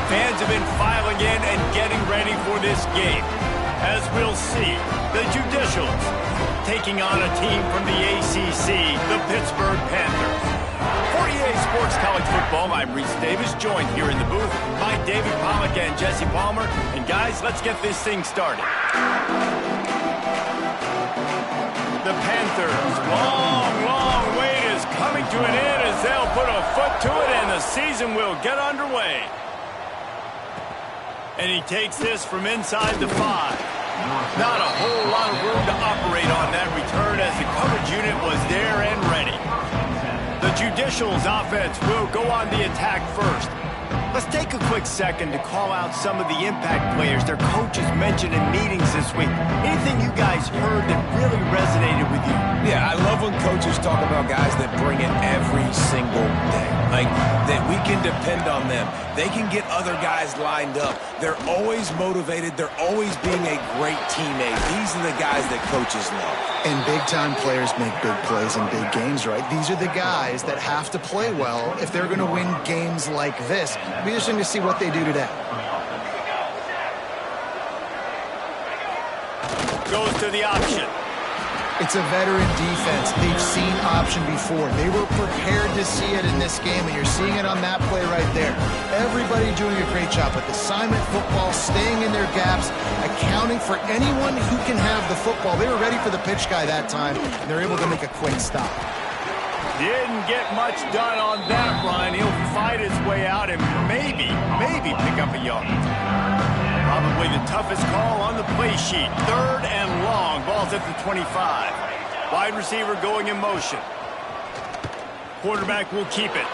Fans have been filing in and getting ready for this game. As we'll see, the Judicials taking on a team from the ACC, the Pittsburgh Panthers. For EA Sports College Football, I'm Reese Davis, joined here in the booth by David Pollack and Jesse Palmer. And guys, let's get this thing started. The Panthers' long wait is coming to an end as they'll put a foot to it and the season will get underway. And he takes this from inside the 5. Not a whole lot of room to operate on that return as the coverage unit was there and ready. The Judicials offense will go on the attack first. Let's take a quick second to call out some of the impact players their coaches mentioned in meetings this week. Anything you guys heard that really resonated with you? Yeah, I love when coaches talk about guys that bring it every single day. Like, that we can depend on them. They can get other guys lined up. They're always motivated. They're always being a great teammate. These are the guys that coaches love. And big-time players make big plays in big games, right? These are the guys that have to play well if they're going to win games like this. It'll be interesting to see what they do today. Goes to the option. It's a veteran defense. They've seen option before. They were prepared to see it in this game, and you're seeing it on that play right there. Everybody doing a great job with assignment football, staying in their gaps, accounting for anyone who can have the football. They were ready for the pitch guy that time, and they're able to make a quick stop. Didn't get much done on that run. He'll fight his way out and maybe pick up a yard. Probably the toughest call on the play sheet. 3rd and long. Ball's at the 25. Wide receiver going in motion. Quarterback will keep it.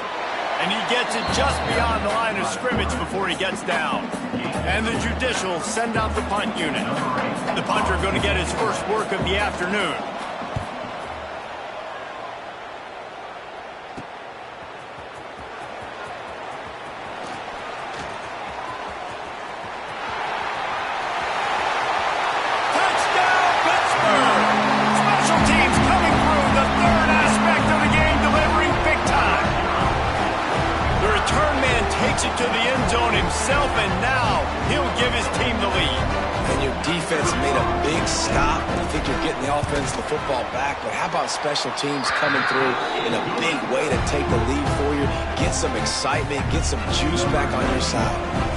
And he gets it just beyond the line of scrimmage before he gets down. And the Judicials send out the punt unit. The punter going to get his first work of the afternoon. Takes it to the end zone himself, and now he'll give his team the lead. And your defense made a big stop. You think you're getting the offense the football back, but how about special teams coming through in a big way to take the lead for you, get some excitement, get some juice back on your side.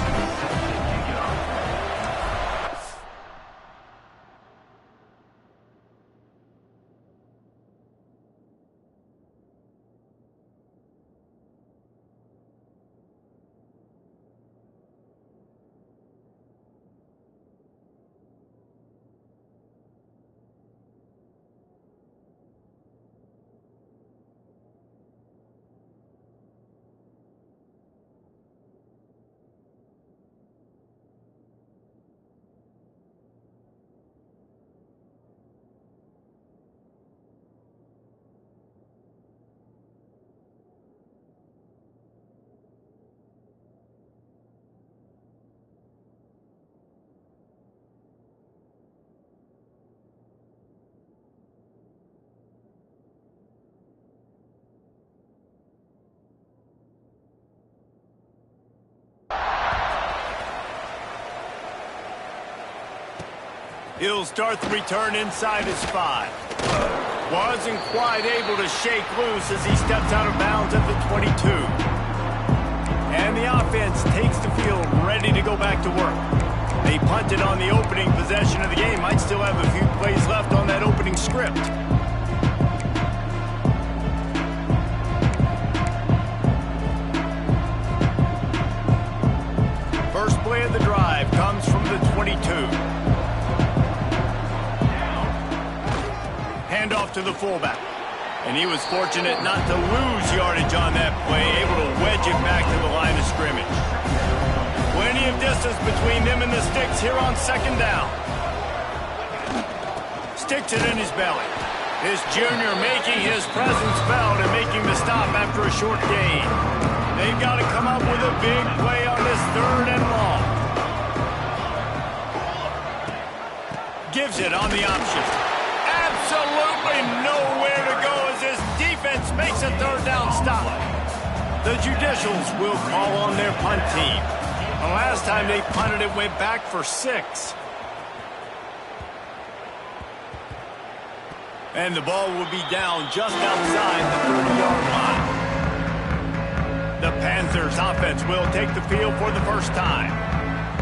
He'll start the return inside his 5. Wasn't quite able to shake loose as he steps out of bounds at the 22. And the offense takes the field ready to go back to work. They punted on the opening possession of the game. Might still have a few plays left on that opening script. First play of the drive comes from the 22. Handoff to the fullback. And he was fortunate not to lose yardage on that play, able to wedge it back to the line of scrimmage. Plenty of distance between them and the sticks here on second down. Sticks it in his belly. This junior making his presence felt and making the stop after a short gain. They've got to come up with a big play on this 3rd and long. Gives it on the option. Absolutely nowhere to go as this defense makes a 3rd down stop. The Judicials will call on their punt team. The last time they punted it went back for 6. And the ball will be down just outside the 30-yard line. The Panthers offense will take the field for the first time.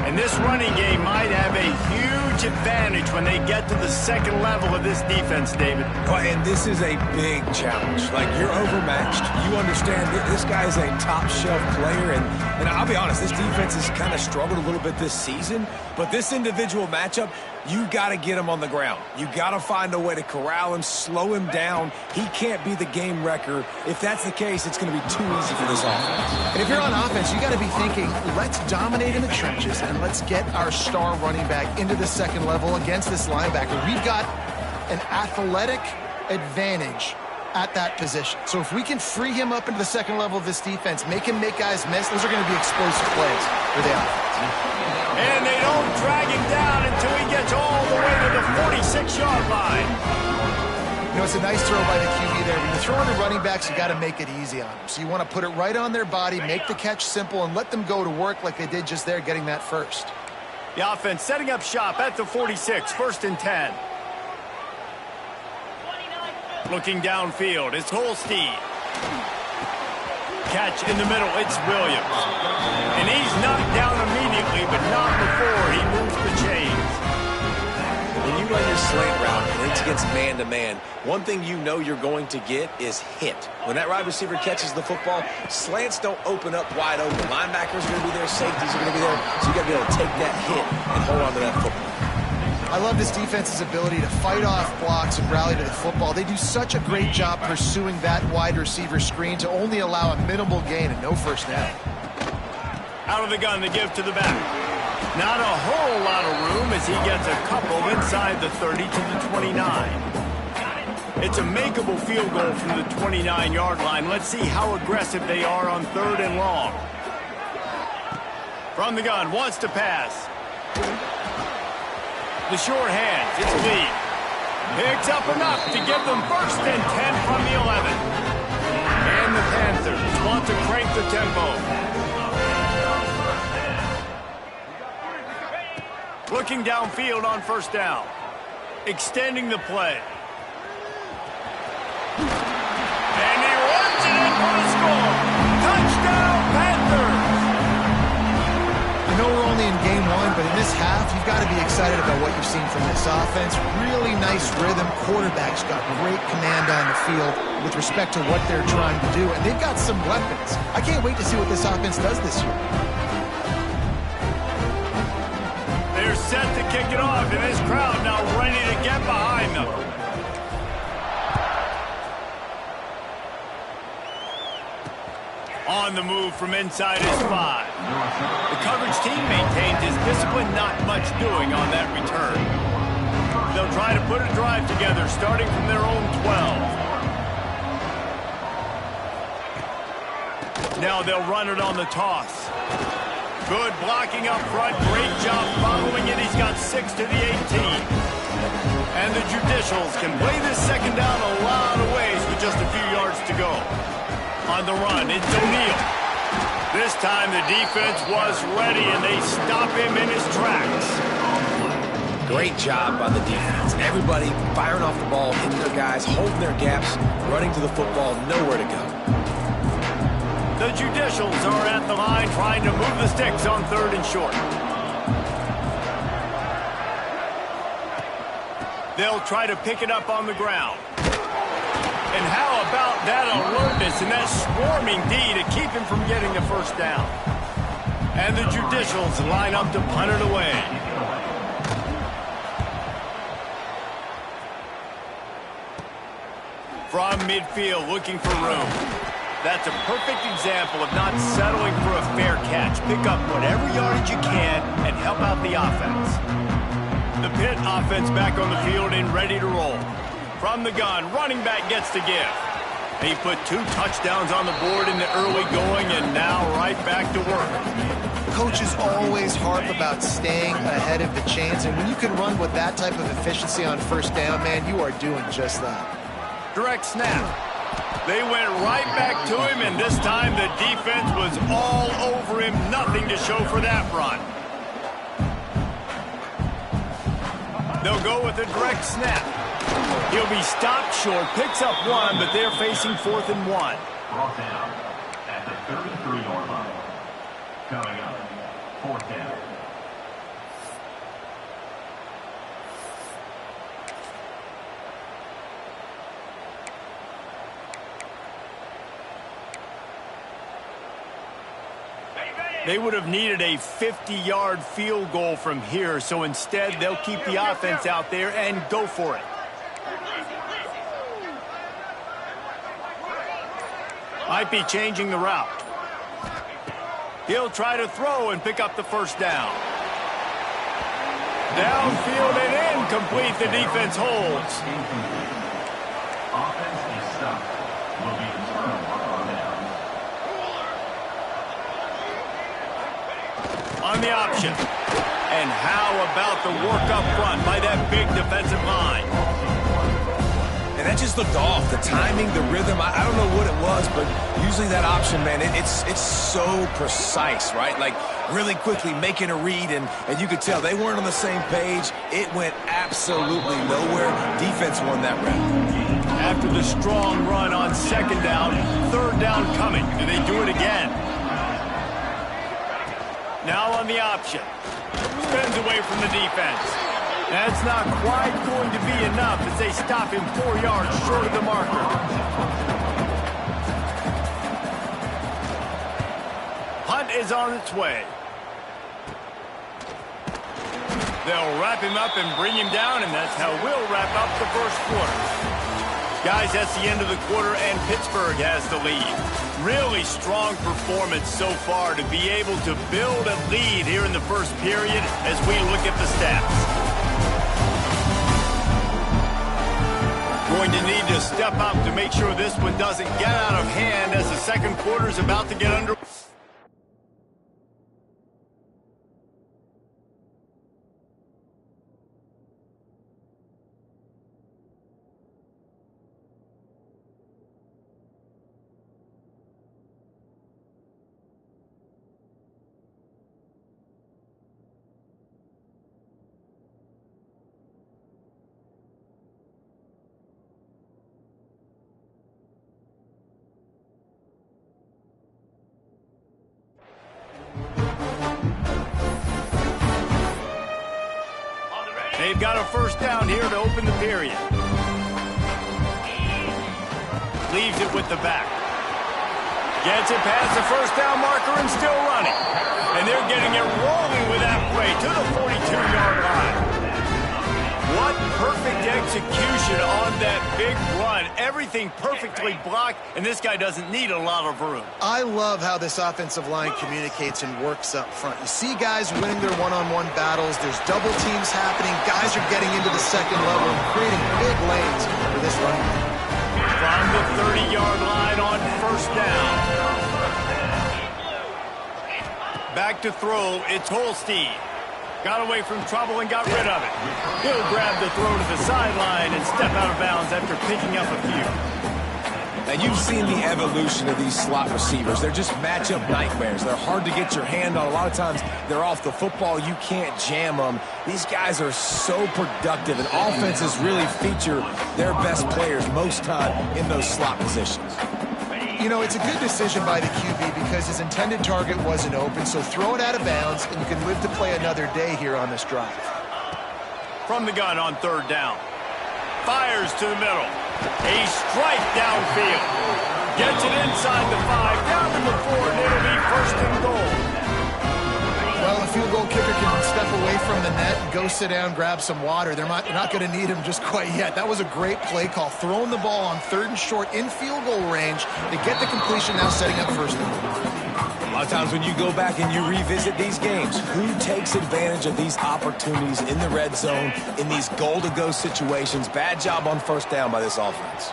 And this running game might have a huge advantage when they get to the second level of this defense, David. Well, and this is a big challenge. Like, you're overmatched. You understand this guy's a top-shelf player. And I'll be honest, this defense has kind of struggled a little bit this season. But this individual matchup, you got to get him on the ground. You got to find a way to corral him, slow him down. He can't be the game wrecker. If that's the case, it's going to be too easy for this offense. And if you're on offense, you got to be thinking, let's dominate in the trenches and let's get our star running back into the second level against this linebacker. We've got an athletic advantage at that position. So if we can free him up into the second level of this defense, make him make guys miss, those are going to be explosive plays for the offense. And they don't drag him down until he gets all the way to the 46-yard line. You know, it's a nice throw by the QB there. When you're throwing to running backs, you got to make it easy on them. So you want to put it right on their body, make the catch simple, and let them go to work like they did just there, getting that first. The offense setting up shop at the 46, 1st and 10. Looking downfield, it's Holstein. Catch in the middle, it's Williams. And he's knocked down immediately, but not before he moves the chains. When you run your slant route and it's against man-to-man, one thing you know you're going to get is hit. When that wide receiver catches the football, slants don't open up wide open. Linebackers are going to be there, safeties are going to be there, so you got to be able to take that hit and hold on to that football. I love this defense's ability to fight off blocks and rally to the football. They do such a great job pursuing that wide receiver screen to only allow a minimal gain and no first down. Out of the gun, the give to the back. Not a whole lot of room as he gets a couple inside the 30 to the 29. It's a makeable field goal from the 29-yard line. Let's see how aggressive they are on 3rd and long. From the gun, wants to pass. The short hands, it's Lee. Picks up enough to give them 1st and 10 from the 11. And the Panthers want to crank the tempo. Looking downfield on 1st down. Extending the play. And he runs it in for the score. Touchdown, Panthers! I know we're only in game 1, but in this half, you've got to be excited about what you've seen from this offense. Really nice rhythm. Quarterback's got great command on the field with respect to what they're trying to do. And they've got some weapons. I can't wait to see what this offense does this year. They're set to kick it off, and this crowd now ready to get behind them. On the move from inside his 5. The coverage team maintains his discipline, not much doing on that return. They'll try to put a drive together, starting from their own 12. Now they'll run it on the toss. Good blocking up front. Great job following it. He's got 6 to the 18. And the Judicials can play this second down a lot of ways with just a few yards to go. On the run, it's O'Neal. This time the defense was ready, and they stop him in his tracks. Great job by the defense. Everybody firing off the ball, hitting their guys, holding their gaps, running to the football, nowhere to go. The Judicials are at the line trying to move the sticks on 3rd and short. They'll try to pick it up on the ground. And how about that alertness and that swarming D to keep him from getting the 1st down? And the Judicials line up to punt it away. From midfield, looking for room. That's a perfect example of not settling for a fair catch. Pick up whatever yardage you can and help out the offense. The Pitt offense back on the field and ready to roll. From the gun, running back gets to give. He put 2 touchdowns on the board in the early going and now right back to work. Coaches always harp about staying ahead of the chains, and when you can run with that type of efficiency on 1st down, man, you are doing just that. Direct snap. They went right back to him, and this time the defense was all over him. Nothing to show for that run. They'll go with a direct snap. He'll be stopped short, picks up one, but they're facing 4th and 1. Brought down at the 33-yard line. Coming up, 4th down. They would have needed a 50-yard field goal from here, so instead they'll keep the offense out there and go for it. Might be changing the route. He'll try to throw and pick up the first down. Downfield and incomplete. The defense holds. Offense is stopped. Will be a turnover on downs. On the option. And how about the work up front by that big defensive line? And that just looked off. The timing, the rhythm, I don't know what it was, but usually that option, man, it's so precise, right? Like really quickly making a read, and you could tell they weren't on the same page. It went absolutely nowhere. Defense won that round. After the strong run on 2nd down, 3rd down coming. Do they do it again? Now on the option. Spins away from the defense. That's not quite going to be enough as they stop him 4 yards short of the marker. Hunt is on its way. They'll wrap him up and bring him down, and that's how we'll wrap up the first quarter. Guys, that's the end of the quarter, and Pittsburgh has the lead. Really strong performance so far to be able to build a lead here in the first period as we look at the stats. Going to need to step up to make sure this one doesn't get out of hand as the second quarter is about to get under. They've got a first down here to open the period. Leaves it with the back. Gets it past the first down marker and still running. And they're getting it rolling with that play to the 42-yard line. What perfect execution on that big run. Everything perfectly blocked, and this guy doesn't need a lot of room. I love how this offensive line communicates and works up front. You see guys winning their one-on-one battles. There's double teams happening. Guys are getting into the second level and creating big lanes for this running back. From the 30-yard line on first down. Back to throw, it's Holstein. Got away from trouble and got rid of it. He'll grab the throw to the sideline and step out of bounds after picking up a few. And you've seen the evolution of these slot receivers. They're just matchup nightmares. They're hard to get your hand on. A lot of times they're off the football. You can't jam them. These guys are so productive, and offenses really feature their best players most time in those slot positions. You know, it's a good decision by the QB because his intended target wasn't open, so throw it out of bounds, and you can live to play another day here on this drive. From the gun on third down. Fires to the middle. A strike downfield. Gets it inside the 5, down to the 4, and it'll be first and goal. Well, the field goal kicker can step away from the net and go sit down, grab some water. They're not going to need him just quite yet. That was a great play call. Throwing the ball on 3rd and short in field goal range to get the completion, now setting up first and goal. A lot of times when you go back and you revisit these games, who takes advantage of these opportunities in the red zone, in these goal-to-go situations? Bad job on first down by this offense.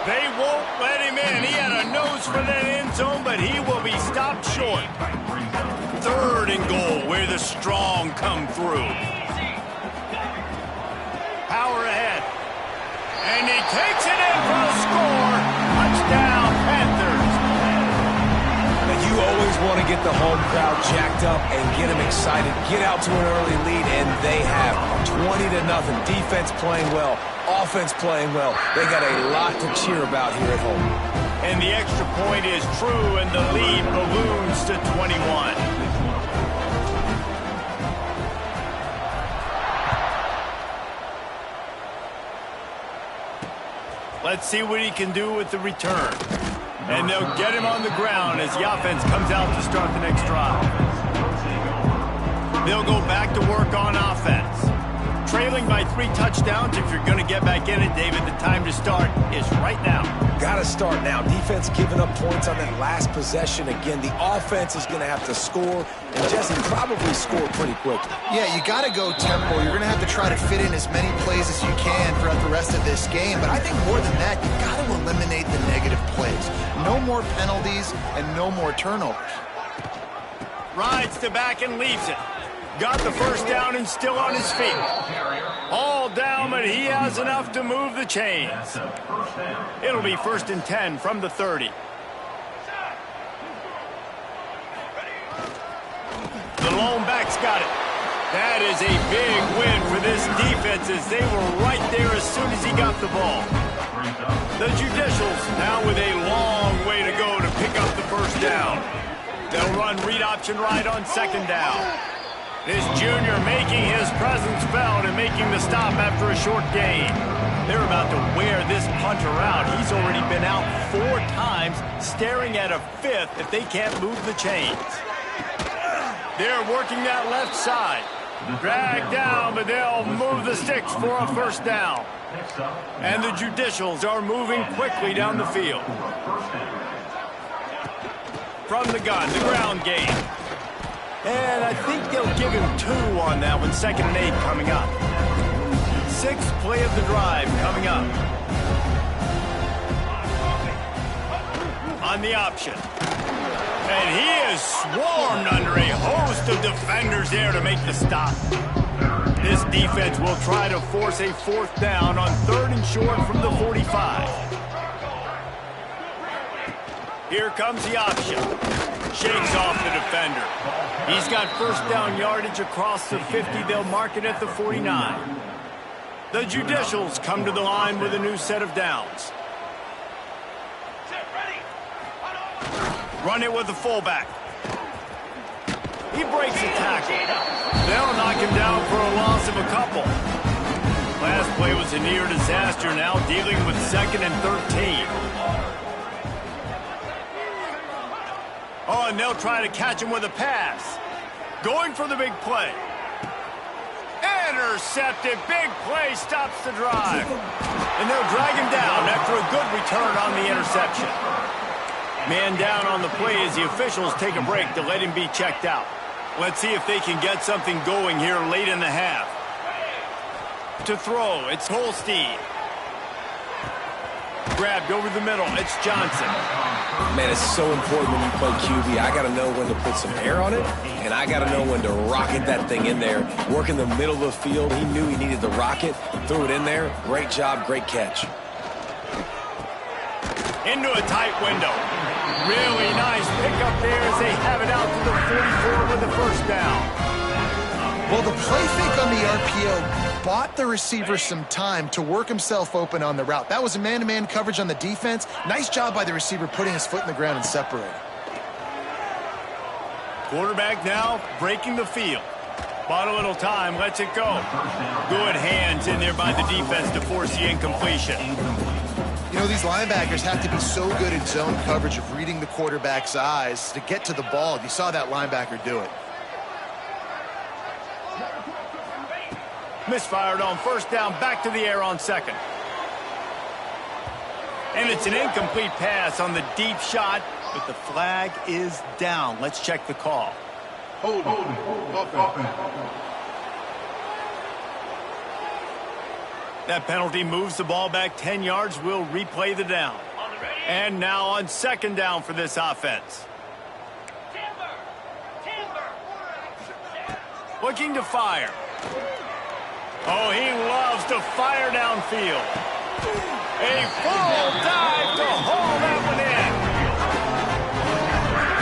They won't let him in. He had a nose for that end zone, but he will be stopped short. 3rd and goal, where the strong come through. Power ahead. And he takes it in for a score. Touchdown, Panthers. Now, you always want to get the home crowd jacked up and get them excited. Get out to an early lead, and they have 20-0. Defense playing well. Offense playing well. They got a lot to cheer about here at home. And the extra point is true, and the lead balloons to 21. Let's see what he can do with the return. And they'll get him on the ground as the offense comes out to start the next drive. They'll go back to work on offense. Trailing by 3 touchdowns, if you're going to get back in it, David, the time to start is right now. Got to start now. Defense giving up points on that last possession. Again, the offense is going to have to score, and Jesse probably score pretty quick. Yeah, you got to go tempo. You're going to have to try to fit in as many plays as you can throughout the rest of this game. But I think more than that, you got to eliminate the negative plays. No more penalties and no more turnovers. Rides to back and leaves it. Got the first down and still on his feet. All down, but he has enough to move the chains. It'll be 1st and 10 from the 30. The lone back's got it. That is a big win for this defense as they were right there as soon as he got the ball. The Judicials now with a long way to go to pick up the first down. They'll run read option right on 2nd down. This junior making his presence felt and making the stop after a short gain. They're about to wear this punter out. He's already been out 4 times, staring at a 5th if they can't move the chains. They're working that left side. Drag down, but they'll move the sticks for a first down. And the Judicials are moving quickly down the field. From the gun, the ground game. And I think they'll give him 2 on that one. 2nd and 8 coming up. 6th play of the drive coming up. On the option. And he is swarmed under a host of defenders there to make the stop. This defense will try to force a 4th down on 3rd and short from the 45. Here comes the option. Shakes off the defender. He's got first down yardage across the 50. They'll mark it at the 49. The Judicials come to the line with a new set of downs. Run it with the fullback. He breaks a tackle. They'll knock him down for a loss of a couple. Last play was a near disaster, now dealing with 2nd and 13. Oh, and they'll try to catch him with a pass. Going for the big play. Intercepted. Big play stops the drive. And they'll drag him down after a good return on the interception. Man down on the play as the officials take a break to let him be checked out. Let's see if they can get something going here late in the half. To throw, it's Holstein. Grabbed over the middle, it's Johnson. Man, it's so important when you play QB. I got to know when to put some air on it, and I got to know when to rocket that thing in there. Work in the middle of the field. He knew he needed the rocket, threw it in there. Great job, great catch. Into a tight window. Really nice pickup there as they have it out to the 44 with the first down. Well, the play fake on the RPO bought the receiver some time to work himself open on the route. That was a man-to-man coverage on the defense. Nice job by the receiver putting his foot in the ground and separating. Quarterback now breaking the field. Bought a little time, lets it go. Good hands in there by the defense to force the incompletion. You know, these linebackers have to be so good at zone coverage of reading the quarterback's eyes to get to the ball. You saw that linebacker do it. Misfired on first down, back to the air on 2nd. And it's an incomplete pass on the deep shot, but the flag is down. Let's check the call. Hold. That penalty moves the ball back 10 yards. We'll replay the down. And now on 2nd down for this offense. Looking to fire. Oh, he loves to fire downfield. A full dive to haul that one in.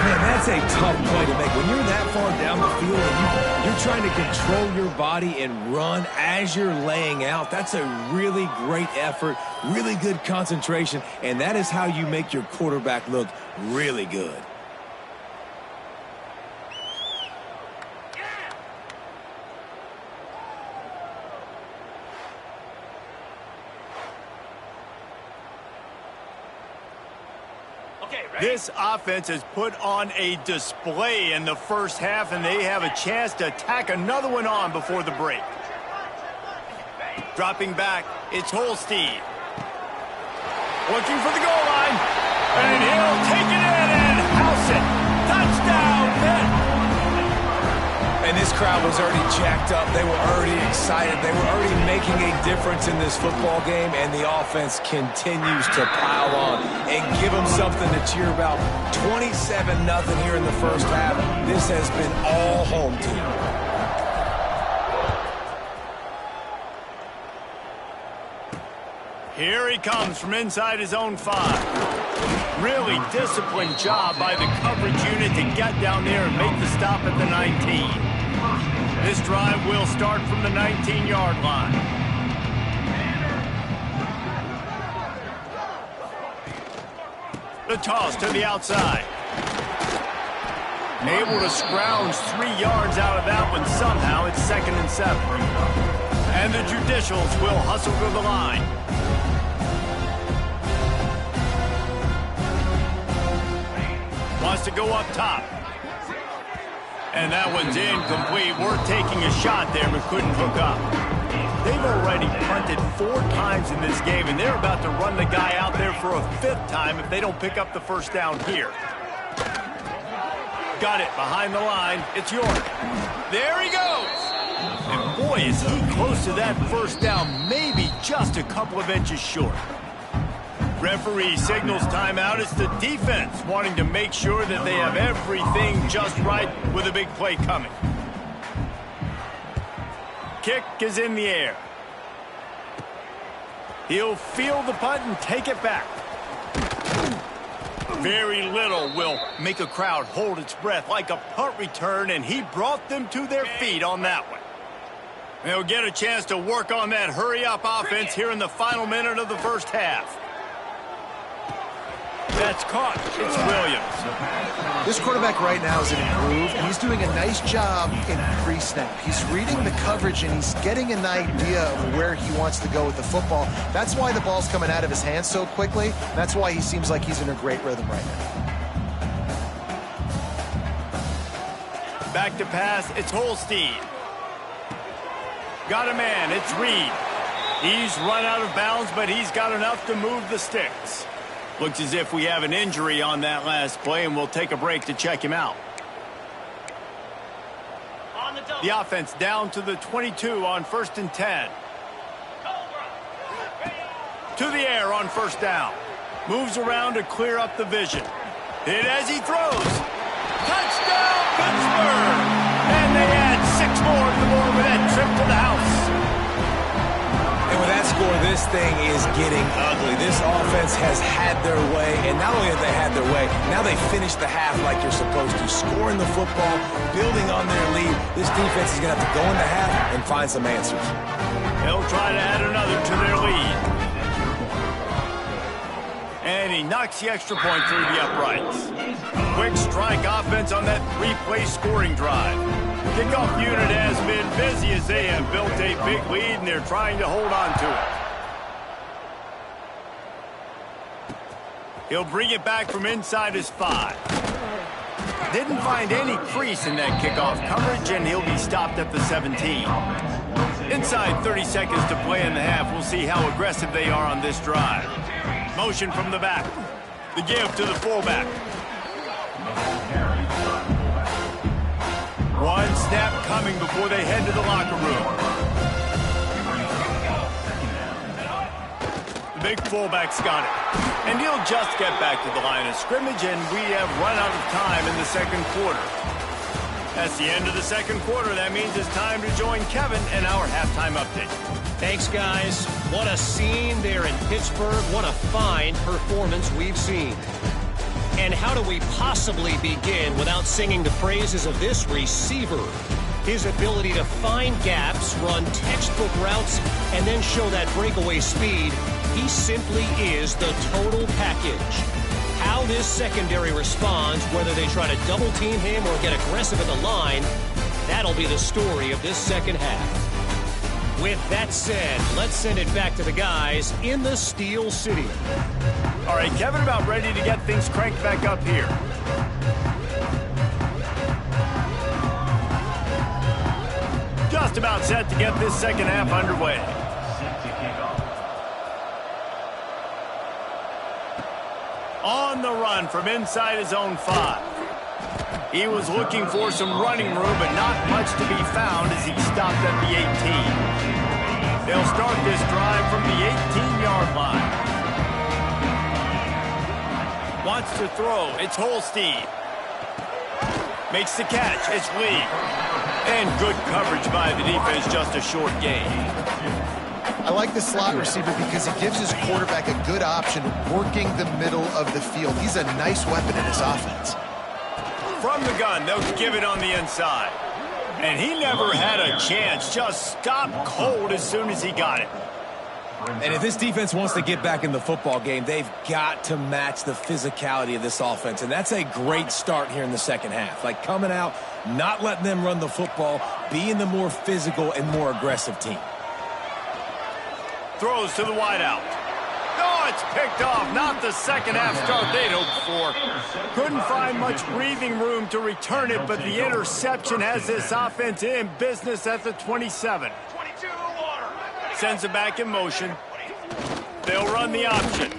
Man, that's a tough play to make. When you're that far down the field and you're trying to control your body and run as you're laying out, that's a really great effort, really good concentration, and that is how you make your quarterback look really good. This offense has put on a display in the first half, and they have a chance to tack another one on before the break. Dropping back, it's Holstein. Looking for the goal line, and he'll take it in and house it. Touchdown, Pitt! And this crowd was already jacked up. They were already excited. They were already making a difference in this football game, and the offense continues to pile on and give them something to cheer about. 27-0 here in the first half. This has been all home team. Here he comes from inside his own 5. Really disciplined job by the coverage unit to get down there and make the stop at the 19. This drive will start from the 19-yard line. The toss to the outside. Able to scrounge 3 yards out of that one somehow. It's 2nd and 7. And the Judicials will hustle to the line. Wants to go up top. And that one's incomplete. We're taking a shot there, but couldn't hook up. They've already punted 4 times in this game, and they're about to run the guy out there for a 5th time if they don't pick up the first down here. Got it behind the line. It's York. There he goes. And boy, is he close to that first down, maybe just a couple of inches short. Referee signals timeout. It's the defense wanting to make sure that they have everything just right with a big play coming. Kick is in the air. He'll field the punt and take it back. Very little will make a crowd hold its breath like a punt return, and he brought them to their feet on that one. They'll get a chance to work on that hurry-up offense here in the final minute of the first half. That's caught. It's Williams. This quarterback right now is in a groove, and he's doing a nice job in pre-snap. He's reading the coverage, and he's getting an idea of where he wants to go with the football. That's why the ball's coming out of his hands so quickly. That's why he seems like he's in a great rhythm right now. Back to pass. It's Holstein. Got a man. It's Reed. He's run out of bounds, but he's got enough to move the sticks. Looks as if we have an injury on that last play, and we'll take a break to check him out. The offense down to the 22 on 1st and 10. To the air on first down. Moves around to clear up the vision. Hit as he throws. Touchdown, Pittsburgh! And they add 6 more to the board with that trip to the house. And with that score, this thing is getting ugly. This offense has had their way, and not only have they had their way, now they finish the half like you're supposed to. Scoring the football, building on their lead. This defense is going to have to go in the half and find some answers. They'll try to add another to their lead. And he knocks the extra point through the uprights. Quick strike offense on that 3-play scoring drive. Kickoff unit has been busy as they have built a big lead, and they're trying to hold on to it. He'll bring it back from inside his 5. Didn't find any crease in that kickoff coverage, and he'll be stopped at the 17. Inside 30 seconds to play in the half. We'll see how aggressive they are on this drive. Motion from the back. The give to the fullback. One snap coming before they head to the locker room. The big fullback's got it. And he'll just get back to the line of scrimmage, and we have run out of time in the second quarter. That's the end of the second quarter. That means it's time to join Kevin in our halftime update. Thanks, guys. What a scene there in Pittsburgh. What a fine performance we've seen. And how do we possibly begin without singing the praises of this receiver? His ability to find gaps, run textbook routes, and then show that breakaway speed. He simply is the total package. How this secondary responds, whether they try to double team him or get aggressive at the line, that'll be the story of this second half. With that said, let's send it back to the guys in the Steel City. All right, Kevin, about ready to get things cranked back up here. Just about set to get this second half underway. On the run from inside his own 5. He was looking for some running room, but not much to be found as he stopped at the 18. They'll start this drive from the 18-yard line. Wants to throw. It's Holstein. Makes the catch. It's Lee. And good coverage by the defense, just a short gain. I like the slot receiver because he gives his quarterback a good option working the middle of the field. He's a nice weapon in his offense. From the gun, they'll give it on the inside. And he never had a chance. Just stopped cold as soon as he got it. And if this defense wants to get back in the football game, they've got to match the physicality of this offense. And that's a great start here in the second half. Like coming out, not letting them run the football, being the more physical and more aggressive team. Throws to the wideout. Oh, it's picked off. Not the second half start they'd hoped for. Couldn't find much breathing room to return it, but the interception has this offense in business at the 27. Sends it back in motion. They'll run the option.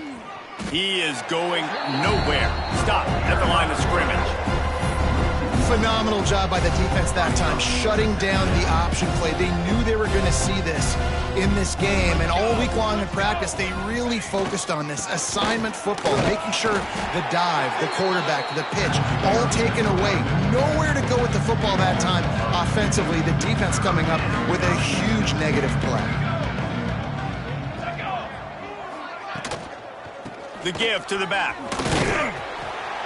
He is going nowhere. Stop at the line of scrimmage. Phenomenal job by the defense that time, shutting down the option play. They knew they were going to see this in this game, and all week long in practice, they really focused on this assignment football, making sure the dive, the quarterback, the pitch, all taken away. Nowhere to go with the football that time offensively. The defense coming up with a huge negative play. The give to the back.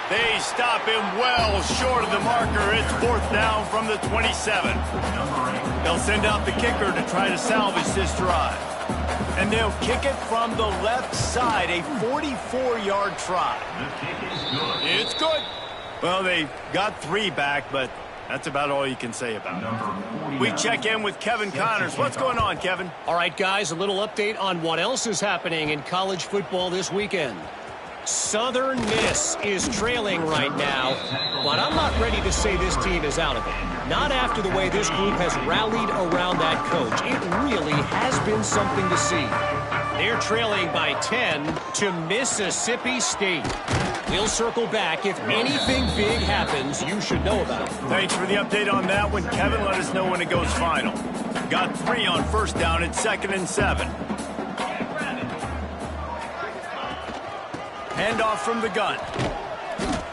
They stop him well short of the marker. It's 4th down from the 27. They'll send out the kicker to try to salvage this drive. And they'll kick it from the left side, a 44-yard try. It's good. Well, they got 3 back, but that's about all you can say about it. We check in with Kevin Connors. What's going on, Kevin? All right, guys, a little update on what else is happening in college football this weekend. Southern Miss is trailing right now, but I'm not ready to say this team is out of it. Not after the way this group has rallied around that coach. It really has been something to see. They're trailing by 10 to Mississippi State. We'll circle back. If anything big happens, you should know about it. Thanks for the update on that one, Kevin. Let us know when it goes final. Got 3 on 1st down. It's 2nd and 7. Handoff from the gun.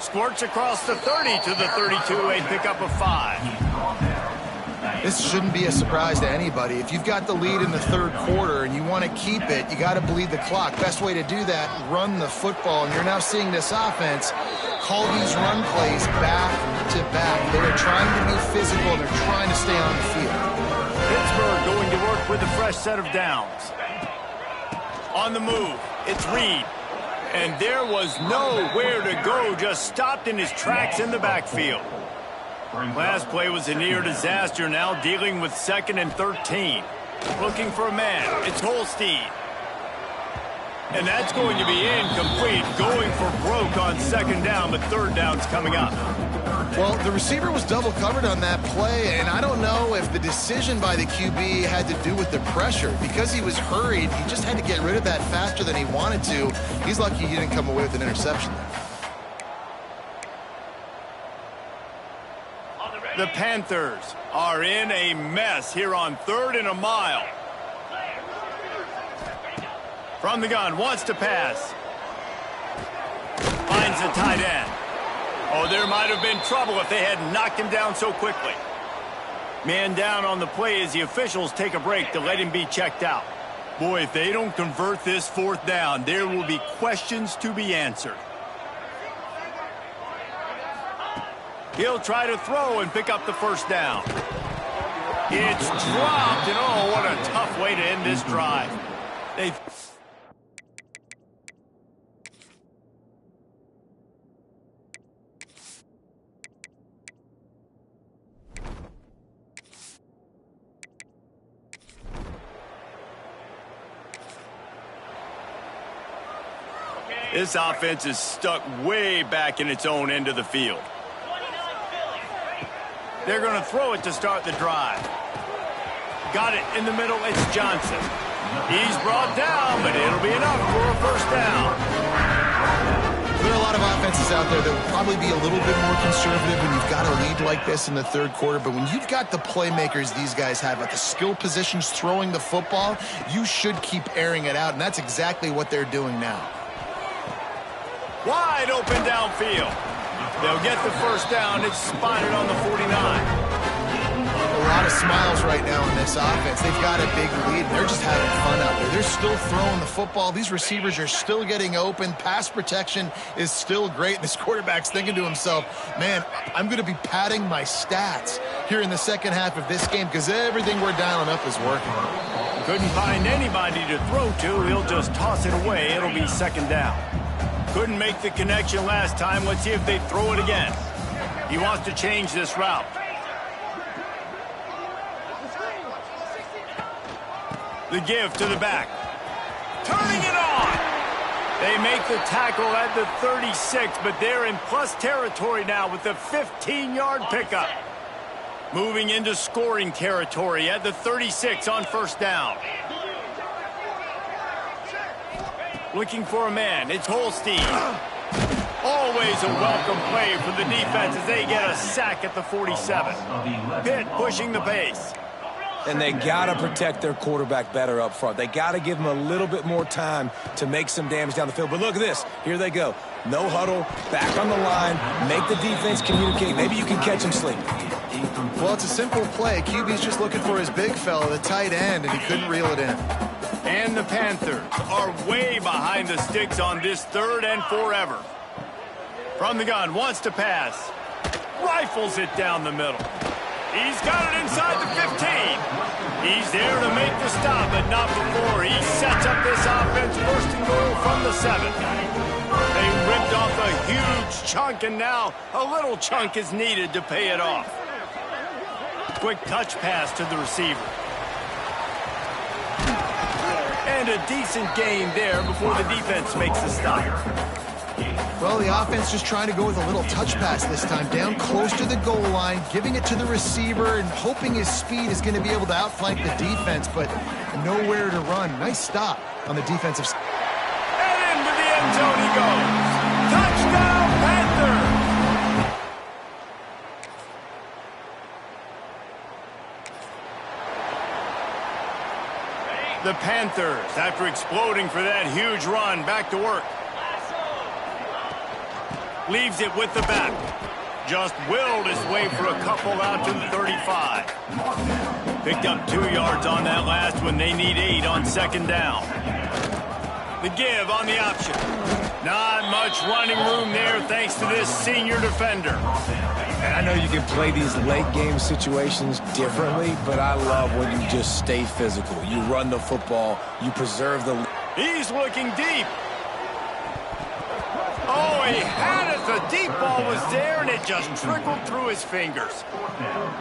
Squirts across the 30 to the 32, a pickup of 5. This shouldn't be a surprise to anybody. If you've got the lead in the 3rd quarter and you want to keep it, you got to bleed the clock. Best way to do that, run the football. And you're now seeing this offense call these run plays back to back. They are trying to be physical, and they're trying to stay on the field. Pittsburgh going to work with a fresh set of downs. On the move, it's Reed. And there was nowhere to go, just stopped in his tracks in the backfield. Last play was a near disaster, now dealing with 2nd and 13. Looking for a man, it's Holstein. And that's going to be incomplete, going for broke on 2nd down, but 3rd down's coming up. Well, the receiver was double covered on that play, and I don't know if the decision by the QB had to do with the pressure. Because he was hurried, he just had to get rid of that faster than he wanted to. He's lucky he didn't come away with an interception there. The Panthers are in a mess here on 3rd and a mile. From the gun, wants to pass. Finds a tight end. Oh, there might have been trouble if they had knocked him down so quickly. Man down on the play as the officials take a break to let him be checked out. Boy, if they don't convert this fourth down, there will be questions to be answered. He'll try to throw and pick up the first down. It's dropped, and oh, what a tough way to end this drive. This offense is stuck way back in its own end of the field. They're going to throw it to start the drive. Got it in the middle. It's Johnson. He's brought down, but it'll be enough for a first down. There are a lot of offenses out there that will probably be a little bit more conservative when you've got a lead like this in the third quarter. But when you've got the playmakers these guys have at the skill positions throwing the football, you should keep airing it out, and that's exactly what they're doing now. Wide open downfield. They'll get the first down. It's spotted on the 49. A lot of smiles right now in this offense. They've got a big lead. They're just having fun out there. They're still throwing the football. These receivers are still getting open. Pass protection is still great. And this quarterback's thinking to himself, man, I'm going to be padding my stats here in the second half of this game because everything we're dialing up is working. Couldn't find anybody to throw to. He'll just toss it away. It'll be second down. Couldn't make the connection last time. Let's see if they throw it again. He wants to change this route. The give to the back. Turning it on. They make the tackle at the 36, but they're in plus territory now with the 15-yard pickup. Moving into scoring territory at the 36 on first down. Looking for a man. It's Holstein. Always a welcome play for the defense as they get a sack at the 47. Pitt pushing the pace. And they got to protect their quarterback better up front. They got to give him a little bit more time to make some damage down the field. But look at this. Here they go. No huddle, back on the line, make the defense communicate. Maybe you can catch him sleeping. Well, it's a simple play. QB's just looking for his big fella, the tight end, and he couldn't reel it in. And the Panthers are way behind the sticks on this third and forever. From the gun, wants to pass. Rifles it down the middle. He's got it inside the 15. He's there to make the stop, but not before he sets up this offense first and goal from the 7. They ripped off a huge chunk, and now a little chunk is needed to pay it off. Quick touch pass to the receiver. And a decent gain there before the defense makes the stop. Well, the offense just trying to go with a little touch pass this time, down close to the goal line, giving it to the receiver and hoping his speed is going to be able to outflank the defense, but nowhere to run. Nice stop on the defensive side. And into the end zone he goes. Touchdown, Panther! The Panthers, after exploding for that huge run, back to work. Leaves it with the back. Just willed his way for a couple out to the 35. Picked up 2 yards on that last one. They need 8 on second down. The give on the option. Not much running room there thanks to this senior defender. And I know you can play these late game situations differently, but I love when you just stay physical. You run the football, you preserve the... He's looking deep. Oh, he had it. The deep ball was there, and it just trickled through his fingers.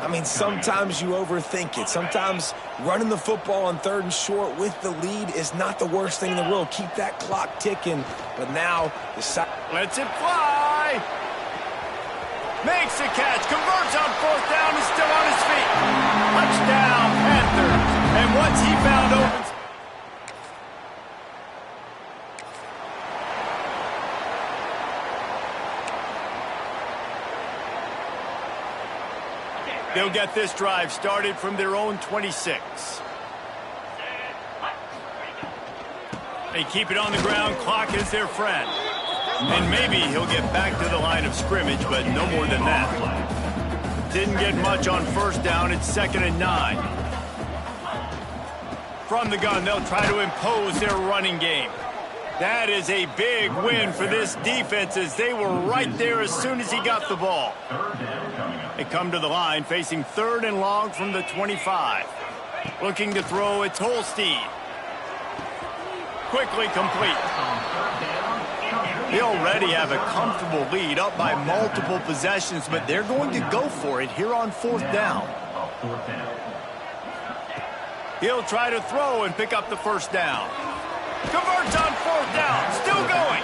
I mean, sometimes you overthink it. Sometimes running the football on third and short with the lead is not the worst thing in the world. Keep that clock ticking. But now, lets it fly. Makes the catch. Converts on fourth down. Is still on his feet. Touchdown, Panthers. And once he found open... They'll get this drive started from their own 26. They keep it on the ground. Clock is their friend. And maybe he'll get back to the line of scrimmage, but no more than that. Didn't get much on first down. It's 2nd and 9. From the gun, they'll try to impose their running game. That is a big win for this defense as they were right there as soon as he got the ball. They come to the line facing 3rd and long from the 25. Looking to throw, it's Holstein. Quickly complete. They already have a comfortable lead up by multiple possessions, but they're going to go for it here on 4th down. He'll try to throw and pick up the 1st down. Converts on 4th down. Still going.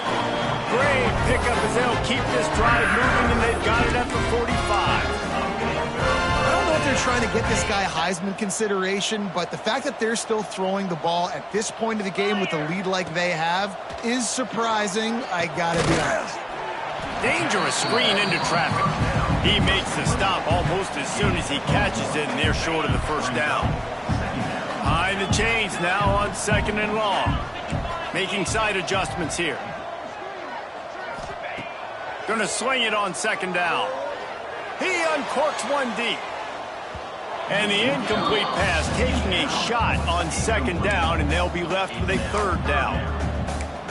Great pickup as they'll keep this drive moving, and they've got it at the 45. I don't know if they're trying to get this guy Heisman consideration, but the fact that they're still throwing the ball at this point of the game with a lead like they have is surprising, I gotta be honest. Dangerous screen into traffic. He makes the stop almost as soon as he catches it, and they're short of the 1st down. Behind the chains now on 2nd and long. Making side adjustments here. Gonna swing it on 2nd down. He uncorks one deep. And the incomplete pass taking a shot on 2nd down, and they'll be left with a 3rd down.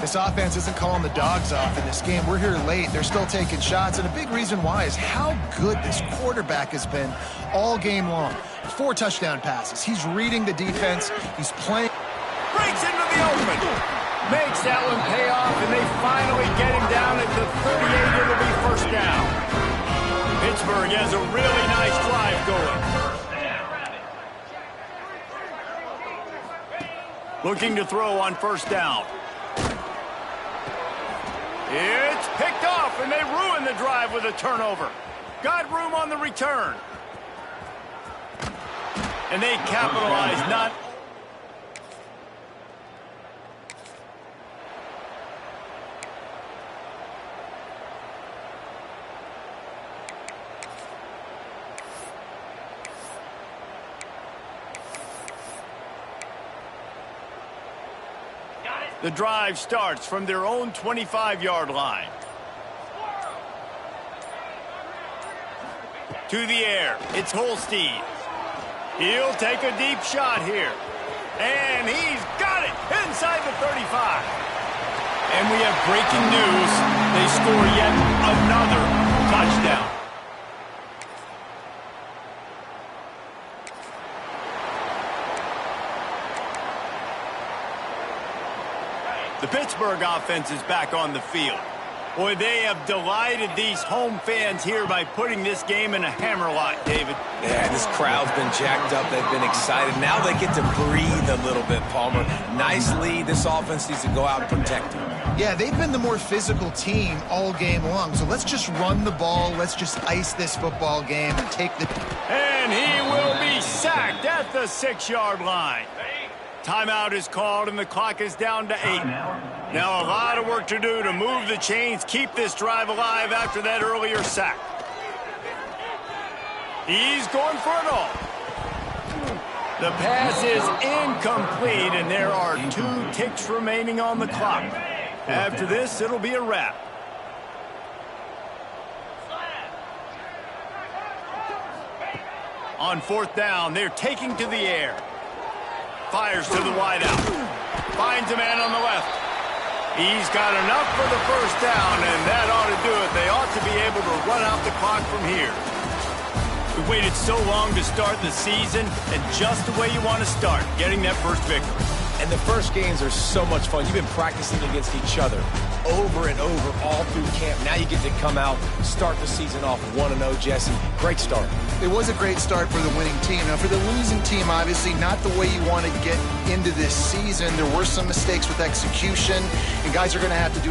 This offense isn't calling the dogs off in this game. We're here late. They're still taking shots, and a big reason why is how good this quarterback has been all game long. 4 touchdown passes. He's reading the defense. He's playing. Breaks into the open. Makes that one pay off, and they finally get him down at the 38. It'll be 1st down. Pittsburgh has a really nice drive going. Looking to throw on 1st down. It's picked off, and they ruin the drive with a turnover. Got room on the return. And they capitalize not. The drive starts from their own 25-yard line. To the air, it's Holstein. He'll take a deep shot here. And he's got it inside the 35. And we have breaking news. They score yet another touchdown. The Pittsburgh offense is back on the field. Boy, they have delighted these home fans here by putting this game in a hammerlock, David. Yeah, this crowd's been jacked up. They've been excited. Now they get to breathe a little bit, Palmer. Nice lead. This offense needs to go out and protect it. Yeah, they've been the more physical team all game long. So let's just run the ball. Let's just ice this football game and take the... And he will be sacked at the 6-yard line. Timeout is called, and the clock is down to 8. Now a lot of work to do to move the chains, keep this drive alive after that earlier sack. He's going for it all. The pass is incomplete, and there are 2 ticks remaining on the clock. After this, it'll be a wrap. On 4th down, they're taking to the air. Fires to the wideout. Finds a man on the left. He's got enough for the 1st down, and that ought to do it. They ought to be able to run out the clock from here. We waited so long to start the season, and just the way you want to start, getting that first victory. And the first games are so much fun. You've been practicing against each other over and over all through camp. Now you get to come out, start the season off 1-0, Jesse. Great start. It was a great start for the winning team. Now, for the losing team, obviously not the way you want to get into this season. There were some mistakes with execution, and guys are going to have to do